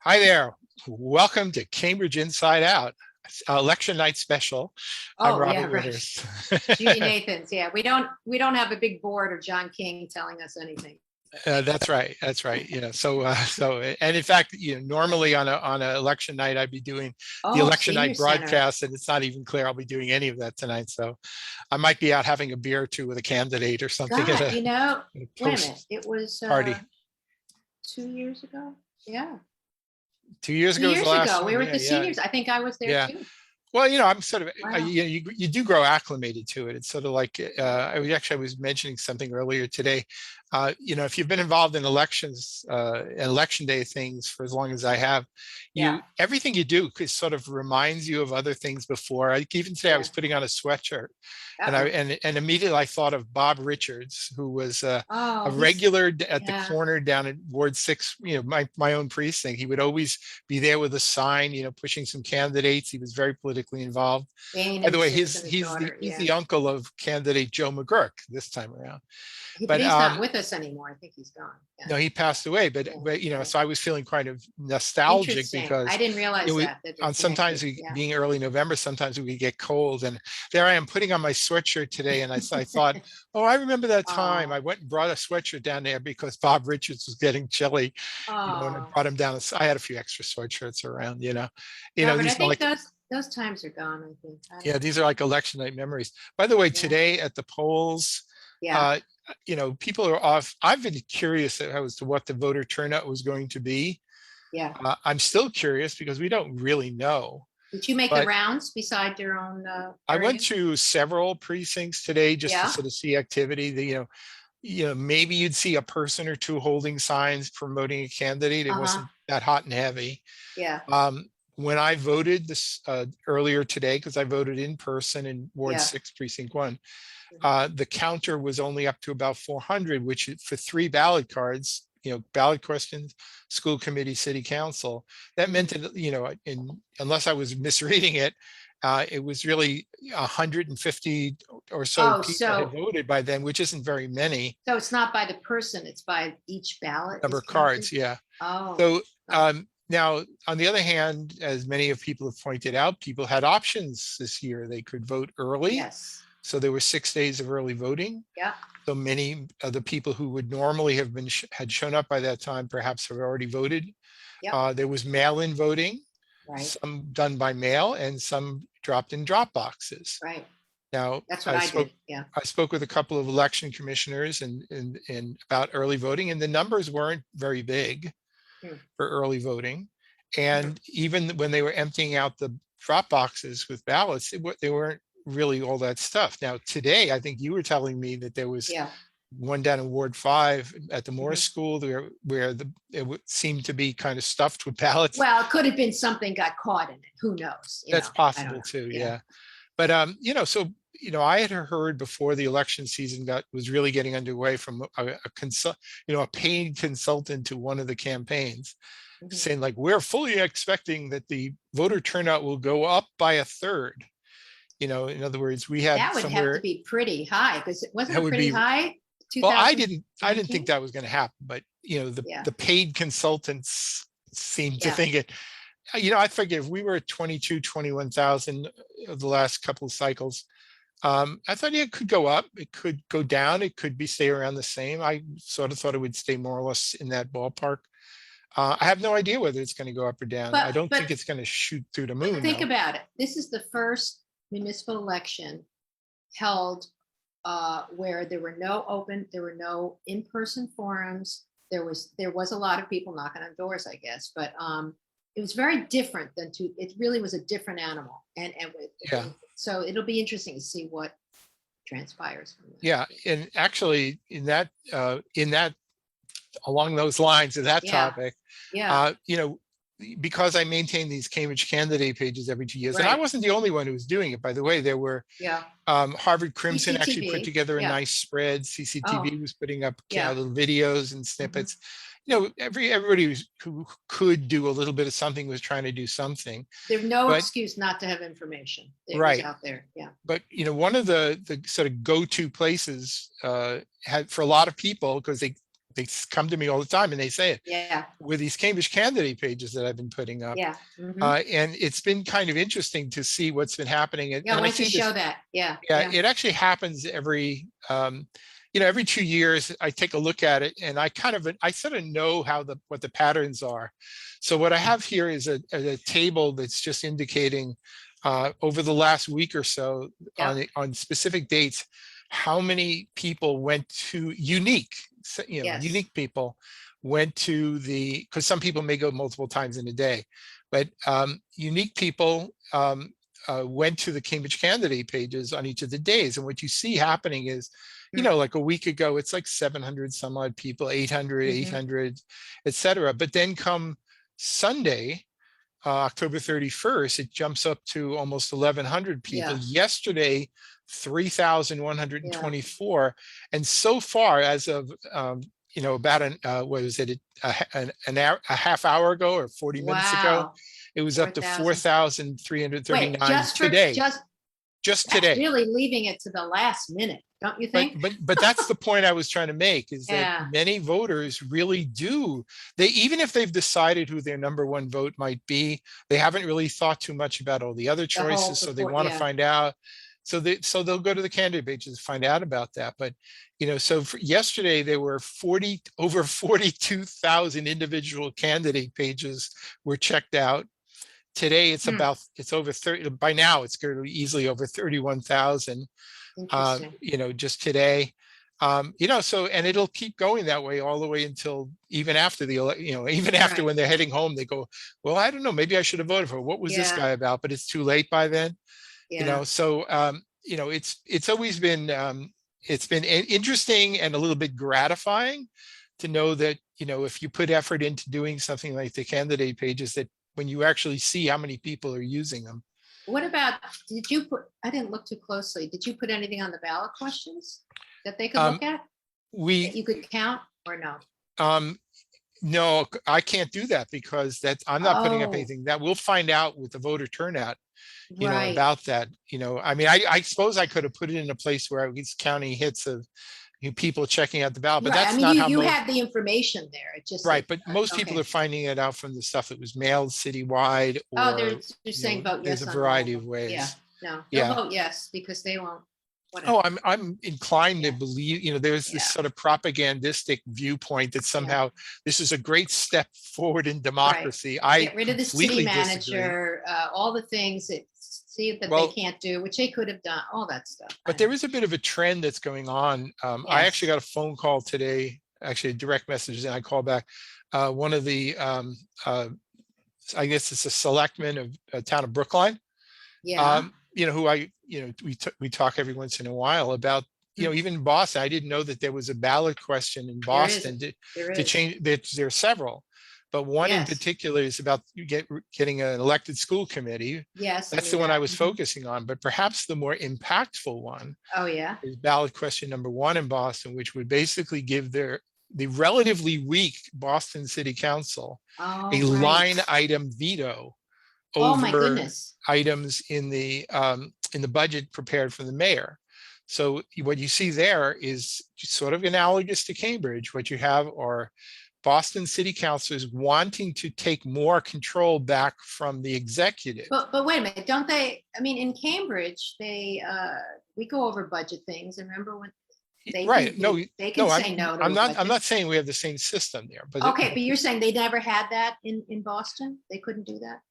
Hi there. Welcome to Cambridge Inside Out, election night special. I'm Oh, yeah, Robert right. Witters. Judy Nathans. Yeah, we don't have a big board or John King telling us anything. But thank you. That's right. That's right. And in fact, normally on a election night, I'd be doing the Oh, election senior night center. broadcast, and it's not even clear I'll be doing any of that tonight. So I might be out having a beer or two with a candidate or something at God, a wait a minute. post It was party. 2 years ago. Yeah, 2 years two ago was the years last ago. one. We were at Yeah, the yeah, seniors. I think I was there yeah. too. Well, I'm sort of, Wow. you do grow acclimated to it. It's sort of like, I was mentioning something earlier today. If you've been involved in elections, and election day things for as long as I have, Yeah. everything you do sort of reminds you of other things before. Even today I Yeah. was putting on a sweatshirt and Uh-oh. and immediately I thought of Bob Richards, who was a Oh, he's regular at the yeah. corner down at Ward 6, my own precinct. He would always be there with a sign, pushing some candidates. He was very politically involved. Dane By the and way, Susan, his daughter. he's Yeah. the uncle of candidate Joe McGurk this time around. But But he's not with us anymore. I think he's gone. Yeah. no, he passed away. But Yeah. but so I was feeling kind of nostalgic Interesting. I because didn't realize we that they're on sometimes connected. Yeah. being early November, sometimes we get cold, and there I am putting on my sweatshirt today, and I thought, oh, I remember that time. I Oh, went and brought a sweatshirt down there because Bob Richards was getting chilly, and I oh. brought him down. I had a few extra sweatshirts around, Robert, I these are think like, those times are gone. I think. I yeah, don't these are like election night memories. By the way, know. today at the polls, Yeah. uh, people are off. I've been curious as to what the voter turnout was going to be. Yeah. I'm still curious because we don't really know. Did you make the But rounds beside your own I went area? to several precincts today just to Yeah. sort of see activity. Maybe you'd see a person or two holding signs promoting a candidate. It Uh-huh. wasn't that hot and heavy. Yeah. When I voted this earlier today, because I voted in person in Ward Yeah. 6, Precinct 1, Mhm. the counter was only up to about 400, which for 3 ballot cards, ballot questions, school committee, city council, that meant Mhm. that, unless I was misreading it, it was really 150 or so Oh, people had so voted by then, which isn't very many so it's not by the person, it's by each ballot number is of counted? cards. Yeah. Oh, So oh, now, on the other hand, as many of people have pointed out, people had options this year. They could vote early. yes. So there were 6 days of early voting. Yeah. So many of the people who would normally have had shown up by that time perhaps have already voted. Yep. There was mail-in voting, Right. some done by mail and some dropped in drop boxes. Right. Now, That's what I did. Yeah. I spoke with a couple of election commissioners and about early voting, and the numbers weren't very big Hmm. for early voting. And even when they were emptying out the drop boxes with ballots, they weren't really all that stuff. Now, today, I think you were telling me that there was Yeah. one down in Ward 5 at the Morris Mhm. School where seemed to be kind of stuffed with ballots. Well, it could have been something got caught in it. Who knows? That's I don't possible know. too, Yeah. yeah. But so I had heard before the election season was really getting underway from a paid consultant to one of the campaigns, Mhm. saying like, we're fully expecting that the voter turnout will go up by a third. In other words, we had That would have to somewhere be pretty high because it wasn't that it would pretty be. high? Well, I didn't think 2019? that was going to happen, but Yeah. the paid consultants seemed to Yeah. think it. I figure if we were at 21,000 of the last couple of cycles, I thought it could go up, it could go down, it could stay around the same. I sort of thought it would stay more or less in that ballpark. I have no idea whether it's going to go up or down. I But don't think but it's going to shoot through the but moon, think though. about it. This is the first municipal election held where there were no in-person forums. There was a lot of people knocking on doors, I guess, but it was very different it really was a different animal. Yeah. So it'll be interesting to see what transpires from that. Yeah, and actually, in that along those lines of that Yeah. topic, Yeah. because I maintain these Cambridge candidate pages every 2 years, and I Right. wasn't the only one who was doing it, by the way. There were Yeah. Harvard Crimson actually put CCTV. together a Yeah. nice spread. CCTV Oh, was putting up yeah. little videos and Mhm. snippets. Everybody who could do a little bit of something was trying to do something. There's no But excuse not to have information. It was right. out there. Yeah. But one of the sort of go-to places had for a lot of people, because come to me all the time and they say it Yeah, with these Cambridge candidate pages that I've been putting up. yeah. Mhm. And it's been kind of interesting to see what's been happening. And Yeah, I why don't you see show this, that? Yeah, yeah, yeah. it actually happens every, every 2 years. I take a look at it and I sort of know what the patterns are. So what I have here is a table that's just indicating over the last week or so Yeah. on specific dates, how many people went to Yes. unique people went to because some people may go multiple times in a day, but unique people went to the Cambridge candidate pages on each of the days. And what you see happening is, like a week ago, it's like 700 some odd people, 800, Mhm. 800, et cetera. But then come Sunday, October 31st, it jumps up to almost 1,100 people. Yeah. Yesterday, 3,124. And so far, as of about what was it, a half hour ago or 40 minutes ago, Wow. it was up to 4,000. Wait, 4,339 today, just that's today. really leaving it to the last minute, don't you But think? but that's the point I was trying to make, is that Yeah. many voters really do. Even if they've decided who their number one vote might be, they haven't really thought too much about all the other The whole choices. So they support, want to yeah. find out. So they'll go to the candidate pages to find out about that. But so for yesterday there were over 42,000 individual candidate pages were checked out. Today it's over 30. By now it's going to be easily over 31,000. Interesting. Just today. So, and it'll keep going that way all the way until even after even after Right. when they're heading home, they go, well, I don't know, maybe I should have voted for what was this Yeah. guy about, but it's too late by then. Yeah. So it's always been it's been interesting and a little bit gratifying to know that if you put effort into doing something like the candidate pages, that when you actually see how many people are using them. What about, I didn't look too closely. Did you put anything on the ballot questions that they could look at? That We you could count or no? No, I can't do that because I'm not putting up Oh, anything. That we'll find out with the voter turnout, right. about that. I mean, I suppose I could have put it in a place where I was counting hits of people checking out the ballot, but Right. I that's mean, not you how you most, have the information there. It just right. But most people okay. are finding it out from the stuff that was mailed citywide, Oh, or they're saying vote yes there's a on all of variety of them. ways. Yeah. No, they'll Yeah. vote yes because they won't. Whatever. Oh, I'm inclined Yeah. to believe, there's this Yeah. sort of propagandistic viewpoint that somehow this is a great step forward in democracy. I Get rid of the city completely disagree. manager, all the things that see that they Well, can't do, which they could have done, all that stuff. but there is a bit of a trend that's going on. I actually Yes. got a phone call today, actually a direct message, and I called back. One of the, I guess it's a selectman of town of Brookline, Yeah. who we talk every once in a while about, even Boston. I didn't know that there was a ballot question in Boston There to is. change. There are several, but one in Yes. particular is about getting an elected school committee. Yes. That's I the knew one I that. was Mhm. focusing on. But perhaps the more impactful one Oh, yeah. is ballot question number 1 in Boston, which would basically give the relatively weak Boston City Council Oh, a right. line item veto Oh, my over goodness. items in the budget prepared for the mayor. So what you see there is sort of analogous to Cambridge. What you have are Boston city councilors wanting to take more control back from the executive. But wait a minute, don't they? I mean, in Cambridge, we go over budget things. And remember when they Right. they can No, say no to I'm a not, budget. I'm not saying we have the same system there, but Okay, but you're saying they never had that in Boston? They couldn't do that?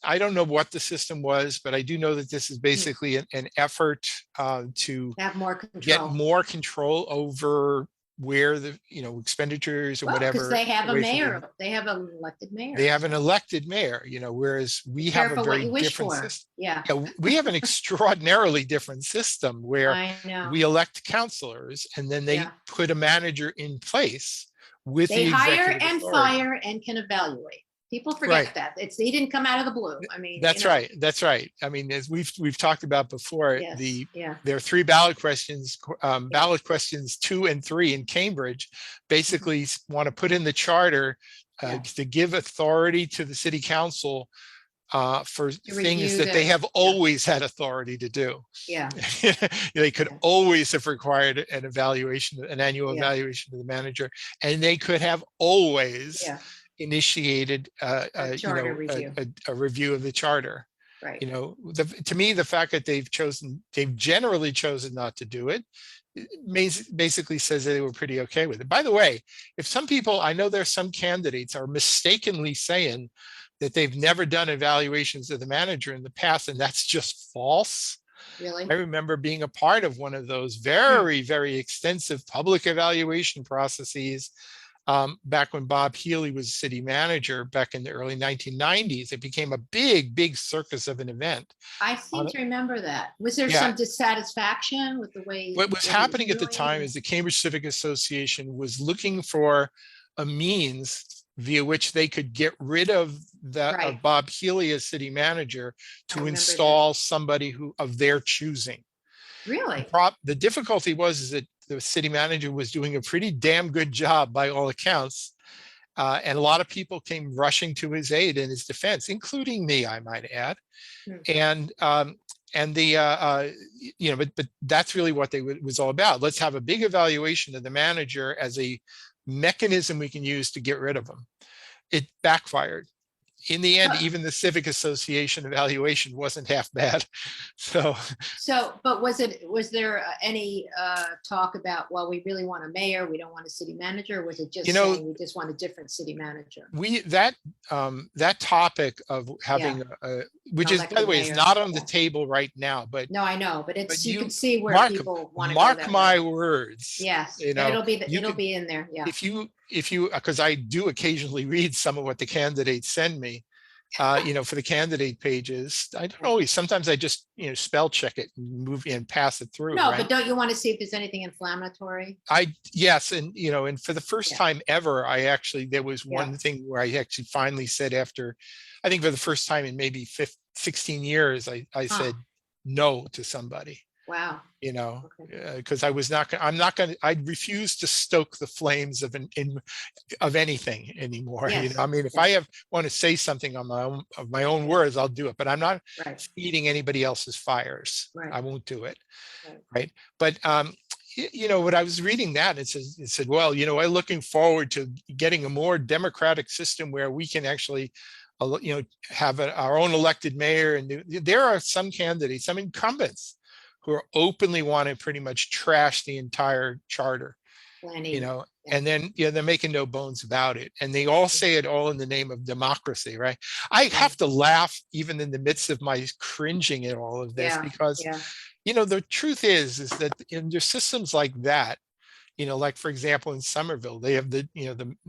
I don't know what the system was, but I do know that this is basically an effort to Have more get control. more control over where the expenditures or Well, because whatever. they have a away from mayor. They have an elected mayor. They have an elected mayor, whereas we Be have a careful what very you wish different for. system. Yeah. Yeah, we have an extraordinarily different system where I know. we elect councilors and then they Yeah. put a manager in place with They the hire executive and authority. fire and can evaluate. People Right. forget that. He didn't come out of the blue. I mean, That's right. That's right. I mean, as we've talked about before, Yes. Yeah. there are 3 ballot questions, ballot questions 2 and 3 in Cambridge, basically want to put in the charter Yeah. to give authority to the city council for To things review that they have yeah, always had authority to do. yeah, They could yeah, always have required an evaluation, an annual yeah, evaluation of the manager, and they could have always yeah. initiated, A charter review, a review of the charter. right. To me, the fact that they've generally chosen not to do it, basically says that they were pretty okay with it. By the way, if some people, I know there's some candidates are mistakenly saying that they've never done evaluations of the manager in the past, and that's just false. I Really? remember being a part of one of those Hmm. very, very extensive public evaluation processes back when Bob Healy was city manager back in the early 1990s. It became a big, big circus of an event. I seem to remember that. Was there Yeah, some dissatisfaction with the way what was what he was happening at the doing? time is the Cambridge Civic Association was looking for a means via which they could get rid of Right, Bob Healy as city manager I to remember that. install somebody who of their choosing. Really? The difficulty was is that the city manager was doing a pretty damn good job by all accounts. And a lot of people came rushing to his aid in his defense, including me, I might add. Hmm. And but that's really what was all about. Let's have a big evaluation of the manager as a mechanism we can use to get rid of him. It backfired. In the end, But even the Civic Association evaluation wasn't half bad. So but was there any talk about, well, we really want a mayor, we don't want a city manager? Or was it just you know saying we just want a different city manager? that topic of Yeah, having which an is, by the elected way, is mayor. not on the Yeah. table right now, No, I know, but but it's, you can you see where mark people want to go mark that way. my words, Yes, you know, you it'll could, be in there. Yeah. if you because I do occasionally read some of what the candidates send me, for the candidate pages. I don't Yeah. always, sometimes I just, spell check it and move and pass it through, No, but right? don't you want to see if there's anything inflammatory? Yes, and for the first Yeah, time ever, there was yeah. one thing where I actually finally said, after, I think for the first time in maybe 16 years, I Huh. said no to somebody. Wow. you know, Okay. because I'm not going to, I refuse to stoke the flames of anything anymore. Yes. I mean, if I Yes. want to say something on my own words, I'll do it, but I'm not Right. feeding anybody else's fires. Right. I won't do it. Right. Right. But, what I was reading that, it said, well, I'm looking forward to getting a more democratic system where we can actually, have our own elected mayor. And there are some candidates, some incumbents who are openly want to pretty much trash the entire charter, Planning. Yeah. and then, they're making no bones about it. And they all say it all in the name of democracy, right? I Right. have to laugh even in the midst of my cringing at all of this, Yeah. because, Yeah. the truth is that in your systems like that, like for example, in Somerville, they have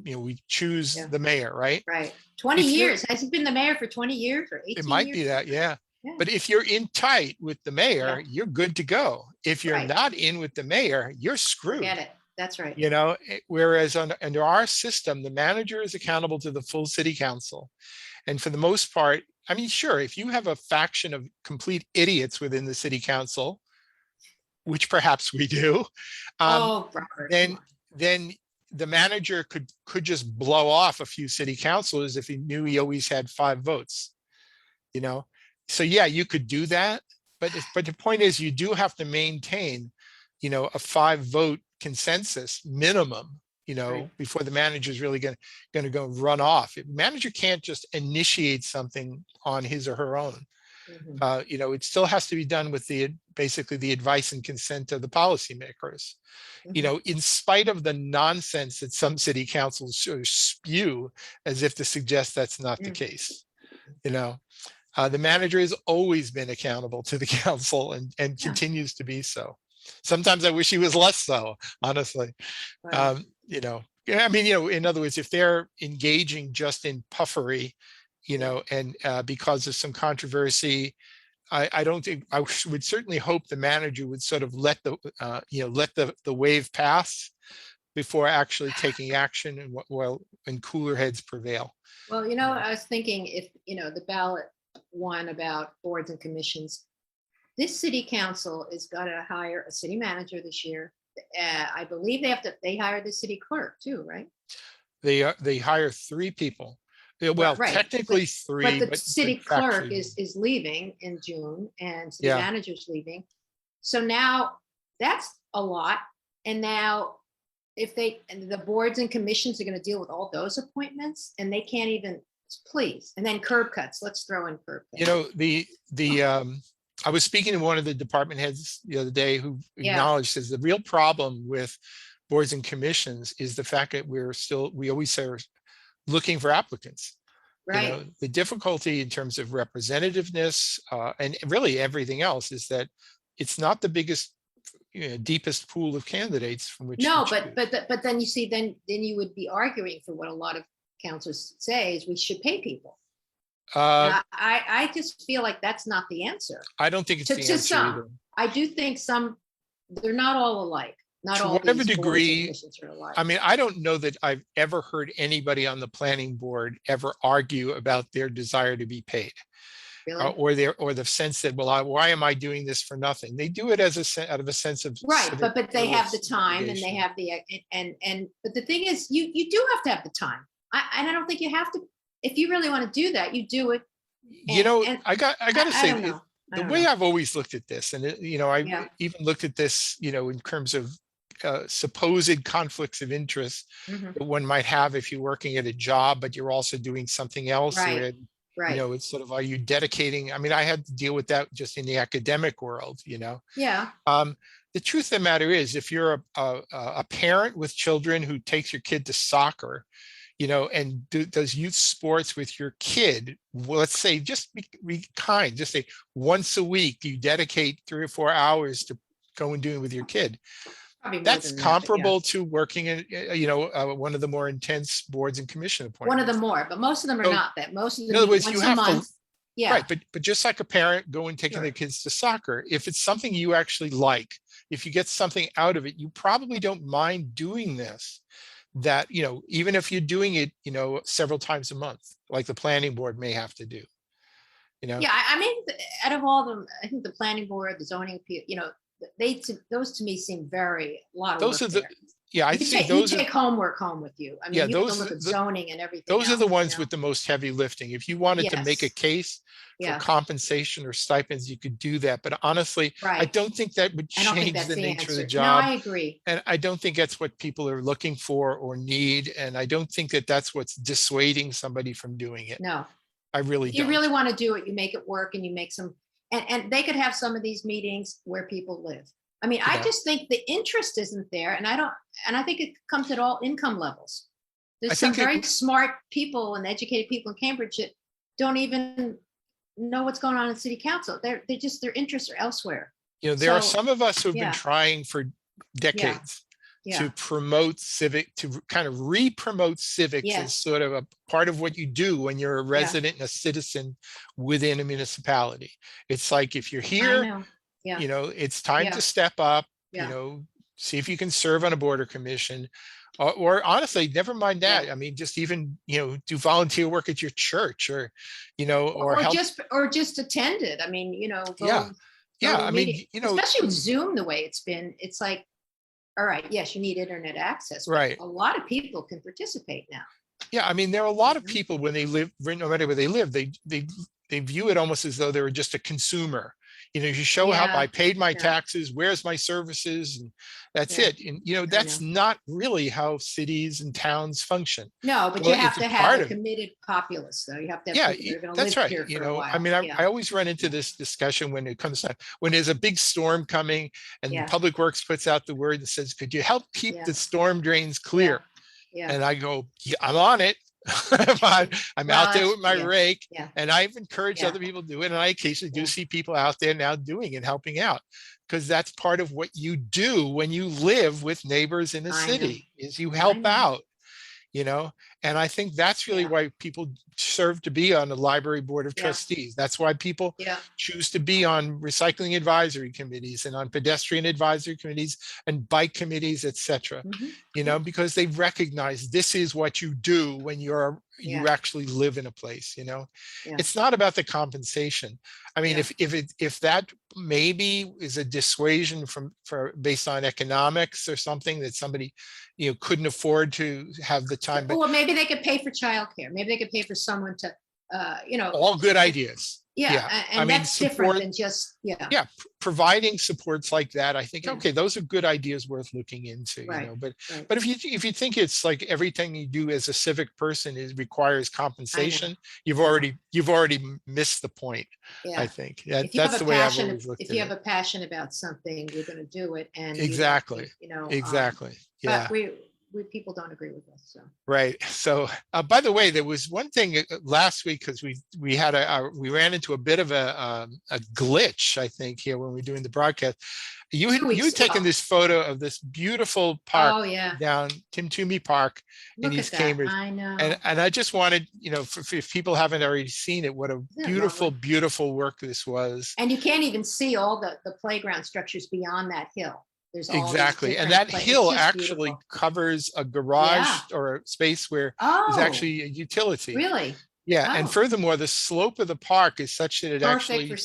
we choose Yeah. the mayor, right? Right. 20 If you're, years. Has he been the mayor for 20 years or it 18 might be years? that, yeah. Yeah. But if you're in tight with the mayor, Yeah. you're good to go. If you're Right. not in with the mayor, you're Forget screwed. it. That's right. Whereas under our system, the manager is accountable to the full city council. And for the most part, I mean, sure, if you have a faction of complete idiots within the city council, which perhaps we do, Oh, Robert, come then on. then the manager could just blow off a few city councilors if he knew he always had 5 votes. you know so yeah, you could do that, but the point is, you do have to maintain a 5 vote consensus minimum, Right. before the manager is really going to go run off. The manager can't just initiate something on his or her own. Mhm. It still has to be done with basically the advice and consent of the policymakers. Mhm. In spite of the nonsense that some city councils sort of spew as if to suggest that's not the Mm. case. you know the manager has always been accountable to the council, and Yeah. continues to be so. Sometimes I wish he was less so, honestly. Well, I mean, in other words, if they're engaging just in puffery, yeah. and because of some controversy, I don't think, I would certainly hope the manager would sort of let the wave pass before actually taking action, and cooler heads prevail. Well, you know. I was thinking, if, the ballot one about boards and commissions, this city council is going to hire a city manager this year. I believe they hire the city clerk too, right? They hire 3 people. Well, Right, technically but three, the but city clerk factually, is leaving in June and city yeah. manager's leaving. So now that's a lot. And now if and the boards and commissions are going to deal with all those appointments and they can't even, please. And then curb cuts, let's throw in curb cuts. You know, I was speaking to one of the department heads the other day who Yeah. acknowledged that the real problem with boards and commissions is the fact that we always are looking for applicants. You Right. know, the difficulty in terms of representativeness and really everything else is that it's not the biggest, deepest pool of candidates from which No, to choose. but then you see, then you would be arguing for what a lot of councils say is we should pay people. Uh, I just feel like that's not the answer. I don't think it's To the answer some, either. I do think they're not all alike. Not To all whatever these boards and degree, commissions are alike. I mean, I don't know that I've ever heard anybody on the planning board ever argue about their desire to be paid. Really? Or the sense that, well, why am I doing this for nothing? They do it as out of a sense of Right, civic but they have the service time and they obligation. have the, but the thing is, you do have to have the time. And I don't think you have to, if you really want to do that, you do it. You know, and I got to I say, don't know. I the don't way know. I've always looked at this, and I Yeah. even looked at this, in terms of supposed conflicts of interest Mhm. that one might have if you're working at a job, but you're also doing something else. Right, right. It's sort of, are you dedicating? I mean, I had to deal with that just in the academic world, Yeah, The truth of the matter is, if you're a parent with children who takes your kid to soccer, and does youth sports with your kid, well, let's say, just be kind, just say once a week, you dedicate 3 or 4 hours to go and do it with your kid. probably more That's than that, but yeah. comparable to working in, one of the more intense boards and commission One of appointments. the more, but most of them are So, not that. Most of them in other meet words, once you a have to, month. Yeah, right, but just like a parent going taking Sure. their kids to soccer, if it's something you actually like, if you get something out of it, you probably don't mind doing this. That, even if you're doing it, several times a month, like the planning board may have to do. yeah. I mean, out of all of them, I think the planning board, the zoning appeal, those to me seem a lot of Those work are the, there. yeah, I You think take those are, homework home with you. I mean, yeah, you have to those look are at zoning and everything those are the else, ones with the most heavy lifting. If you wanted to make a Yes. case for Yeah, compensation or stipends, you could do that. But honestly, I right. don't think that would I don't think change that's the the nature of the answer. No, job. I agree. And I don't think that's what people are looking for or need. And I don't think that that's what's dissuading somebody from doing it. No, I really if you don't. really want to do it, you make it work and you make some, and they could have some of these meetings where people live. I mean, I Yeah. just think the interest isn't there, and I think it comes at all income levels. I There's some think very smart people and educated people in Cambridge that don't even know what's going on in city council. Their interests are elsewhere. There are So, some of us who have yeah. been trying for decades Yeah, to promote civic, to kind of re-promote civics as Yes. sort of a part of what you do when you're a resident and a citizen within a municipality. It's like, if you're I here, know. Yeah, it's time Yeah. to step up, Yeah. see if you can serve on a border commission. Or honestly, never mind that. I mean, just even, do volunteer work at your church, or, or help. or just attend it. I mean, go, Yeah. go Yeah. to a I meeting. mean, Especially with Zoom the way it's been. It's like, all right, yes, you need internet access, but right. a lot of people can participate now. Yeah. I mean, there are a lot of Mhm. people, when they live, no matter where they live, they view it almost as though they were just a consumer. You show how I Yeah, paid my yeah. taxes, where's my services, and that's Yeah. it. And that's not really how cities and towns function. No, but Well, you have it's to a have part a of it. committed populace, though. You have to have Yeah, people that are going to that's live right. here for a while. I mean, Yeah. I always run into this discussion when it comes to, when there's a big storm coming and Yeah. Public Works puts out the word that says, could you help keep Yeah. the storm drains clear? Yeah. And I go, yeah, I'm on it. I'm Well, out there with my rake, Yeah. and I've encouraged Yeah. other people to do it. And I occasionally do Yeah. see people out there now doing and helping out, because that's part of what you do when you live with neighbors in a I know. city, is you help know. out. And I think that's really Yeah. why people serve to be on the library board of Yeah. trustees. That's why people Yeah. choose to be on recycling advisory committees and on pedestrian advisory committees and bike committees, etc. Mhm. Because they recognize this is what you do when you Yeah. actually live in a place. Yeah. It's not about the compensation. I mean, Yeah. if that maybe is a dissuasion based on economics or something, that somebody couldn't afford to have the time, but Well, maybe maybe they could pay for childcare. Maybe they could pay for someone to, all good ideas. Yeah, I and mean, that's different than just, providing supports like that, I think, Yeah. okay, those are good ideas worth looking into, Right, but right. but if you think it's like everything you do as a civic person requires compensation, you've already missed the point. Yeah. I think If you have that's a the way I've passion, always looked if at you have it. a passion about something, you're going to do it, and Exactly. Exactly. Yeah. But we people don't agree with us, so. Right. So, by the way, there was one thing last week, because we had we ran into a bit of a glitch, I think, here when we were doing the broadcast. You had taken this photo of this beautiful park down Toomey Park in East Cambridge. I know. And I just wanted, if people haven't already seen it, what a beautiful, beautiful work this was. And you can't even see all the playground structures beyond that hill. There's exactly, and that hill actually covers a garage or a space where there's actually a utility. Really? Yeah, and furthermore, the slope of the park is such that it actually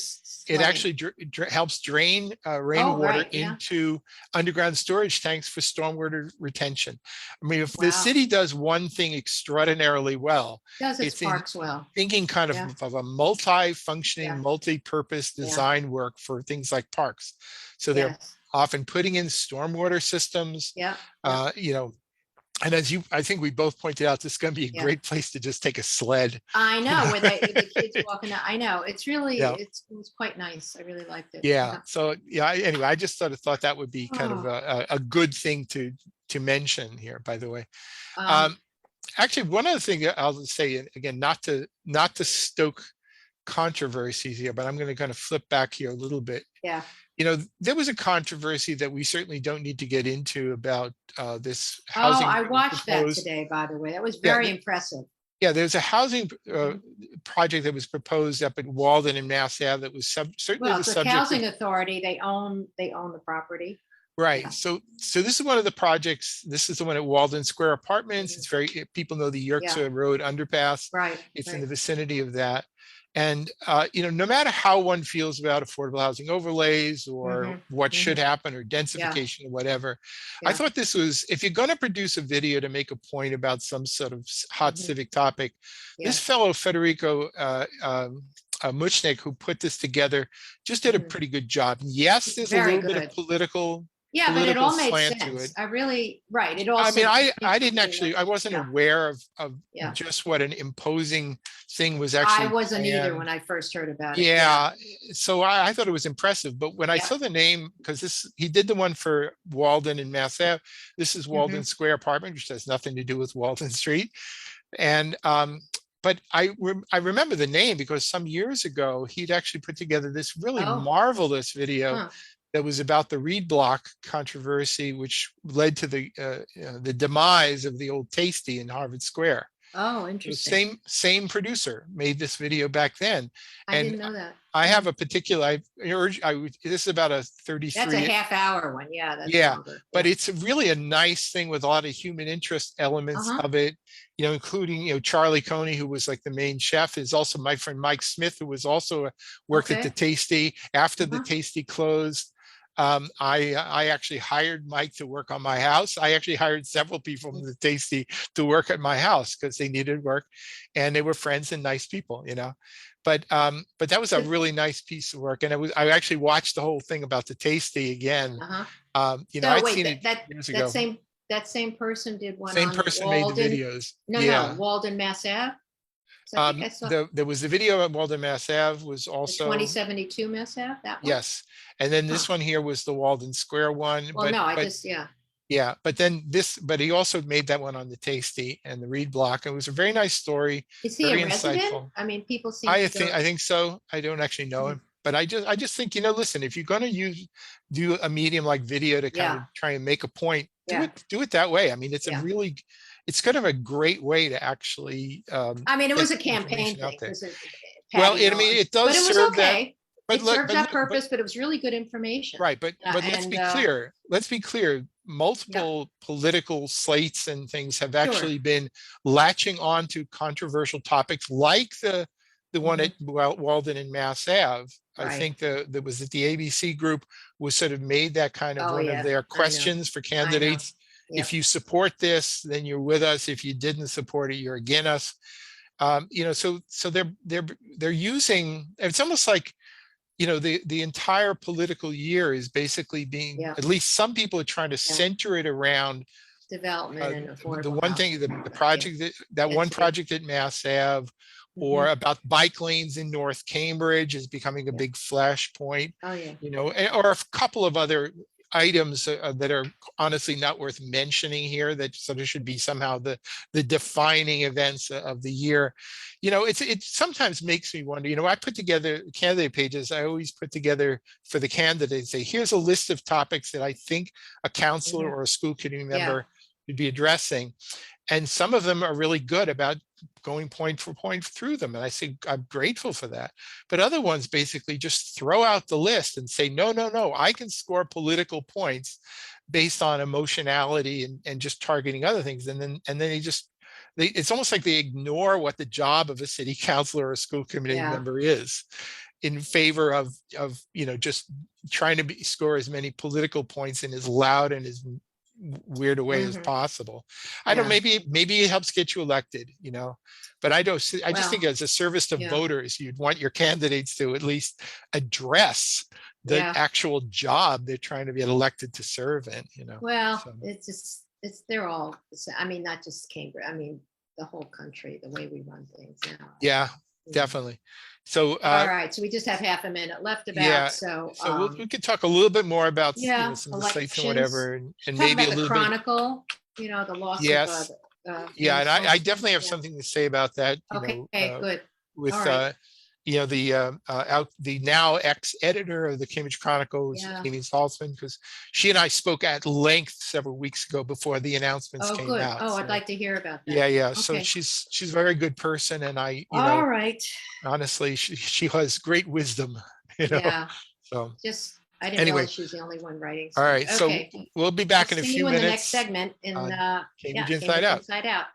helps drain rainwater into underground storage tanks for stormwater retention. I mean, if the city does one thing extraordinarily well, it's parks well. Thinking kind of a multi-functioning, multi-purpose design work for things like parks. So they're often putting in stormwater systems. And I think we both pointed out, this is going to be a great place to just take a sled. I know, with the kids walking out. I know, it's really, it was quite nice. I really liked it. Yeah. So anyway, I just thought that would be kind of a good thing to mention here, by the way. Actually, one other thing I'll say, again, not to stoke controversies here, but I'm going to kind of flip back here a little bit. Yeah. There was a controversy that we certainly don't need to get into about this housing. I watched that today, by the way. That was very impressive. Yeah, there's a housing project that was proposed up at Walden and Mass Ave that was certainly the subject. Housing Authority, they own the property. Right. Yeah. So this is one of the projects. This is the one at Walden Square Apartments. It's people know the Yorkshire Road underpass. Right. It's in the vicinity of that. And, no matter how one feels about affordable housing overlays or what should happen or densification or whatever, I thought this was, if you're going to produce a video to make a point about some sort of hot civic topic, this fellow, Federico Muchnik, who put this together, just did a pretty good job. Yes, there's a little bit of political. Yeah, but it all made sense. It all. I mean, I didn't actually, I wasn't aware of just what an imposing thing was actually. I wasn't either when I first heard about it. Yeah, so I thought it was impressive. But when I saw the name, because he did the one for Walden and Mass Ave, this is Walden Square Apartment, which has nothing to do with Walden Street. And but I remember the name because some years ago, he'd actually put together this really marvelous video that was about the reed block controversy, which led to the demise of the old Tasty in Harvard Square. Oh, interesting. The same producer made this video back then. I didn't know that. I have a particular, this is about a 33. That's a half hour one. Yeah. That's longer. But it's really a nice thing with a lot of human interest elements of it, including, Charlie Coney, who was like the main chef, is also my friend Mike Smith, who was also worked at the Tasty after the Tasty closed. I actually hired Mike to work on my house. I actually hired several people from the Tasty to work at my house because they needed work, and they were friends and nice people, But that was a really nice piece of work, and I actually watched the whole thing about the Tasty again. I'd seen it years ago. That same person did one. Same person made the videos. No, Walden, Mass Ave. There was the video at Walden Mass Ave was also 2072 Mass Ave. That one? Yes, and then this one here was the Walden Square one. Well, but he also made that one on the Tasty and the reed block. It was a very nice story. Is he very a resident? Insightful. I mean, people seem. I think so. I don't actually know him, but I just think listen, if you're going to do a medium like video to kind of try and make a point, do it that way. I mean, it's kind of a great way to actually. It was a campaign thing. It does serve that. It served that purpose, but it was really good information. Right, but let's be clear. Let's be clear. Multiple political slates and things have actually been latching on to controversial topics, like the one at Walden and Mass Ave. I think there was the ABC group was sort of made that kind of one of their questions for candidates If you support this, then you're with us. If you didn't support it, you're against us. So they're using, it's almost like, the entire political year is basically being, Yeah. at least some people are trying to center it around Development and affordable. the one thing, the project that one project at Mass Ave, or about bike lanes in North Cambridge is becoming a big flashpoint. Oh, yeah. Or a couple of other items that are honestly not worth mentioning here, that sort of should be somehow the defining events of the year. It sometimes makes me wonder, I put together candidate pages. I always put together for the candidates, say, here's a list of topics that I think a counselor or a school committee member should be addressing. And some of them are really good about going point for point through them. And I say, I'm grateful for that. But other ones basically just throw out the list and say, no, I can score political points based on emotionality and just targeting other things. And then it's almost like they ignore what the job of a city councilor or a school committee member is, in favor of just trying to score as many political points in as loud and as weird a way as possible. I don't, maybe it helps get you elected, but I just think as a service to voters, you'd want your candidates to at least address the actual job they're trying to get elected to serve in, Well, so. They're all, I mean, not just Cambridge, I mean, the whole country, the way we run things now. Yeah, definitely. So all right, so we just have half a minute left about, so we could talk a little bit more about some of the sites and whatever, and maybe a little Chronicle, the loss of and I definitely have something to say about that. Okay, good. With the now ex-editor of the Cambridge Chronicle, Amy Saltzman, because she and I spoke at length several weeks ago before the announcements came out. Oh, I'd like to hear about that. Yeah. Okay. So she's a very good person, and all right. Honestly, she has great wisdom. Yeah. So I didn't realize she was the only one writing. All right. Okay. So we'll be back in a few minutes. See you in the next segment in Cambridge Inside Out. Inside Out.